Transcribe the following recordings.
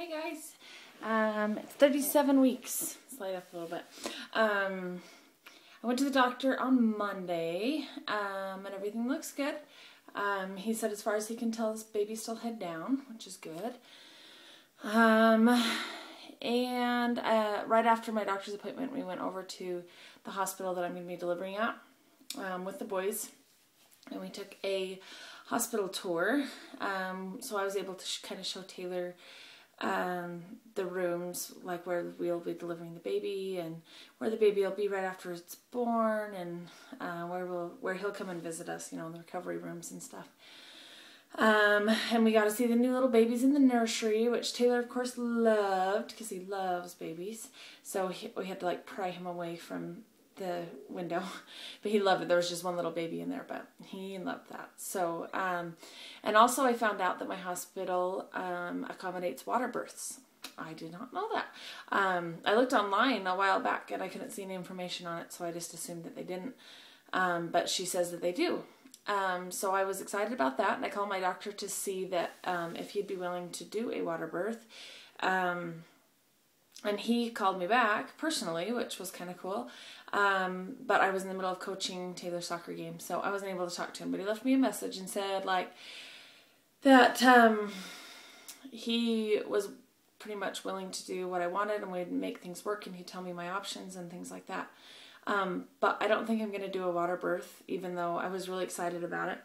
guys. It's 37 weeks. Slide up a little bit. I went to the doctor on Monday, and everything looks good. He said as far as he can tell, this baby's still head down, which is good. And right after my doctor's appointment, we went over to the hospital that I'm going to be delivering at with the boys. And we took a hospital tour. So I was able to kind of show Taylor the rooms, like where we'll be delivering the baby and where the baby will be right after it's born, and where he'll come and visit us, you know, in the recovery rooms and stuff. And we got to see the new little babies in the nursery, which Taylor of course loved because he loves babies. So we had to like pry him away from the window, but he loved it. There was just one little baby in there, but he loved that. So and also I found out that my hospital accommodates water births. I did not know that. I looked online a while back and I couldn't see any information on it, so I just assumed that they didn't, but she says that they do. So I was excited about that, and I called my doctor to see that if he'd be willing to do a water birth. And he called me back personally, which was kind of cool. But I was in the middle of coaching Taylor's soccer game, so I wasn't able to talk to him. But he left me a message and said like that he was pretty much willing to do what I wanted, and we'd make things work, and he'd tell me my options and things like that. But I don't think I'm going to do a water birth, even though I was really excited about it.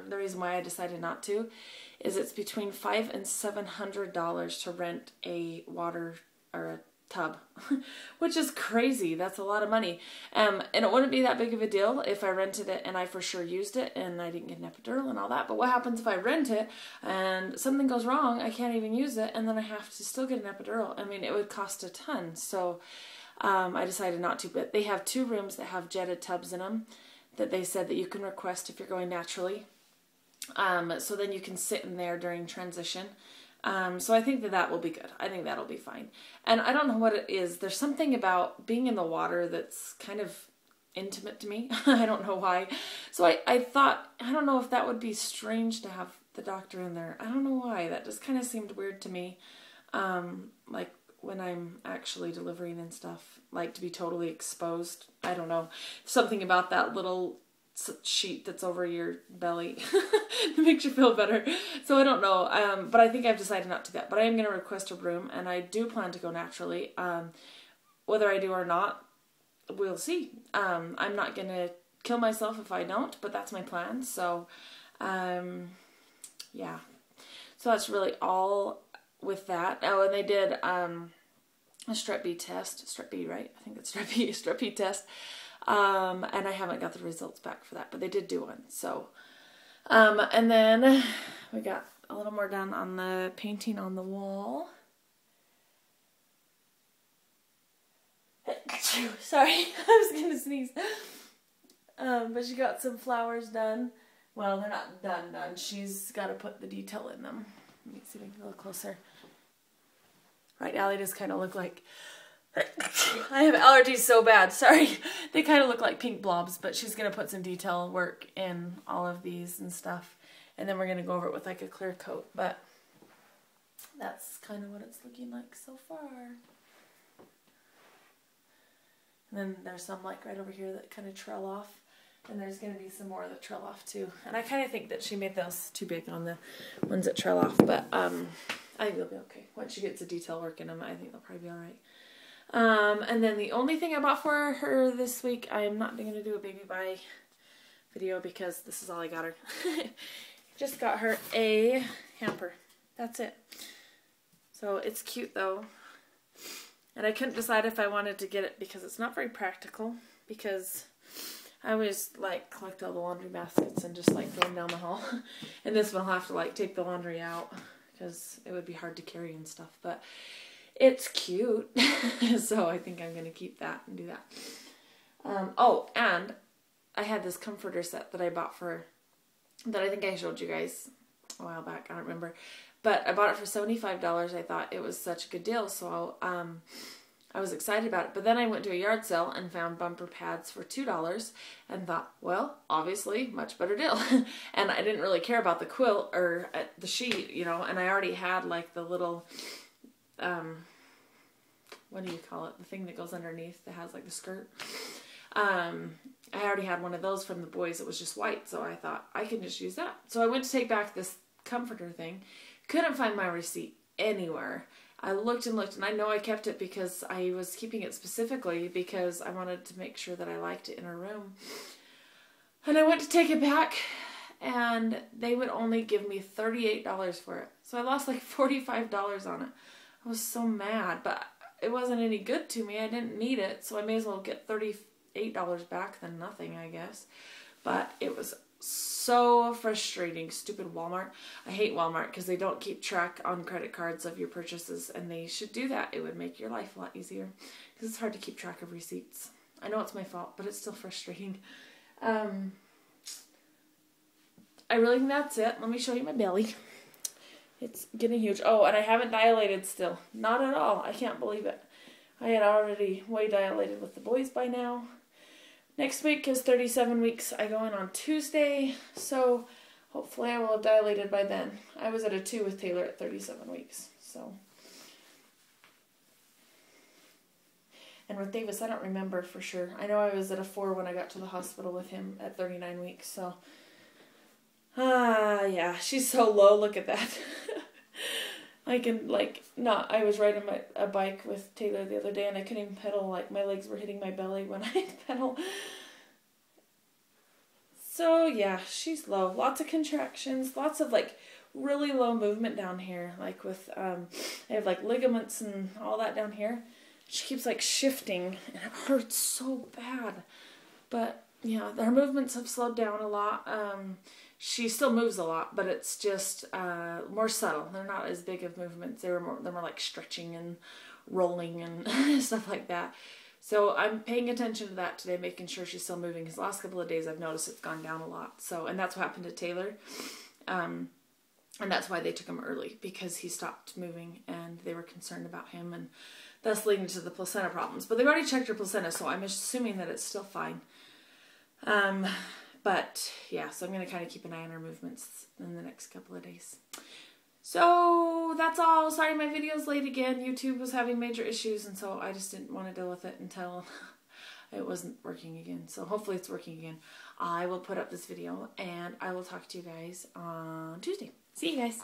The reason why I decided not to is it's between $500 and $700 to rent a water or a tub, which is crazy. That's a lot of money. And it wouldn't be that big of a deal if I rented it and I for sure used it and I didn't get an epidural and all that. But what happens if I rent it and something goes wrong, I can't even use it, and then I have to still get an epidural? I mean, it would cost a ton. So I decided not to, but they have 2 rooms that have jetted tubs in them that they said that you can request if you're going naturally. So then you can sit in there during transition. So I think that will be good. I think that'll be fine. And I don't know what it is. There's something about being in the water that's kind of intimate to me. I don't know why. So I thought, I don't know if that would be strange to have the doctor in there. I don't know why. That just kind of seemed weird to me. Like when I'm actually delivering and stuff, like to be totally exposed. I don't know. Something about that little sheet that's over your belly that makes you feel better. So I don't know. But I think I've decided not to do that. But I am going to request a room, and I do plan to go naturally. Whether I do or not, we'll see. I'm not going to kill myself if I don't, but that's my plan. So, yeah. So that's really all with that. Oh, and they did a Strep B test. Strep B, right? I think it's Strep B test. And I haven't got the results back for that, but they did do one. So, and then we got a little more done on the painting on the wall. Sorry, I was gonna sneeze. But she got some flowers done. Well, they're not done. She's got to put the detail in them. Let me see if I can go a little closer. Right now they just kind of look like, I have allergies so bad, sorry. They kind of look like pink blobs, but she's going to put some detail work in all of these and stuff. And then we're going to go over it with like a clear coat. But that's kind of what it's looking like so far. And then there's some like right over here that kind of trail off. And there's going to be some more that trail off too. And I kind of think that she made those too big on the ones that trail off. But I think they'll be okay. Once she gets the detail work in them, I think they'll probably be alright. And then the only thing I bought for her this week, I'm not going to do a baby buy video because this is all I got her. Just got her a hamper. That's it. So it's cute though. And I couldn't decide if I wanted to get it because it's not very practical, because I always like collect all the laundry baskets and just like throw them down the hall. And this one I'll have to like take the laundry out because it would be hard to carry and stuff. But it's cute. So I think I'm going to keep that and do that. Oh, and I had this comforter set that I bought for her that I think I showed you guys a while back. I don't remember. But I bought it for $75. I thought it was such a good deal. So I was excited about it. But then I went to a yard sale and found bumper pads for $2 and thought, well, obviously, much better deal. And I didn't really care about the quilt or the sheet, you know, and I already had like the little what do you call it? The thing that goes underneath that has like the skirt. I already had one of those from the boys. It was just white, so I thought I can just use that. So I went to take back this comforter thing. Couldn't find my receipt anywhere. I looked and looked, and I know I kept it because I was keeping it specifically because I wanted to make sure that I liked it in our room. And I went to take it back, and they would only give me $38 for it. So I lost like $45 on it. I was so mad, but it wasn't any good to me. I didn't need it, so I may as well get $38 back than nothing, I guess. But it was so frustrating. Stupid Walmart. I hate Walmart because they don't keep track on credit cards of your purchases, and they should do that. It would make your life a lot easier because it's hard to keep track of receipts. I know it's my fault, but it's still frustrating. I really think that's it. Let me show you my belly. It's getting huge. Oh, and I haven't dilated still. Not at all. I can't believe it. I had already way dilated with the boys by now. Next week is 37 weeks. I go in on Tuesday, so hopefully I will have dilated by then. I was at a 2 with Taylor at 37 weeks, so. And with Davis, I don't remember for sure. I know I was at a 4 when I got to the hospital with him at 39 weeks, so. Yeah, she's so low. Look at that. I can, I was riding a bike with Taylor the other day, and I couldn't even pedal. Like, my legs were hitting my belly when I pedal. So, yeah, she's low. Lots of contractions. Lots of, really low movement down here. Like, with, I have, ligaments and all that down here. She keeps, shifting, and it hurts so bad. But, yeah, her movements have slowed down a lot. She still moves a lot, but it's just more subtle. They're not as big of movements. They're more like stretching and rolling and stuff like that. So I'm paying attention to that today, making sure she's still moving. Because the last couple of days I've noticed it's gone down a lot. So, and that's what happened to Taylor. And that's why they took him early, because he stopped moving and they were concerned about him, and thus leading to the placenta problems. But they've already checked her placenta, so I'm assuming that it's still fine. But, yeah, so I'm going to kind of keep an eye on her movements in the next couple of days. So, that's all. Sorry my video's late again. YouTube was having major issues, and so I just didn't want to deal with it until it wasn't working again. So, hopefully it's working again. I will put up this video, and I will talk to you guys on Tuesday. See you guys.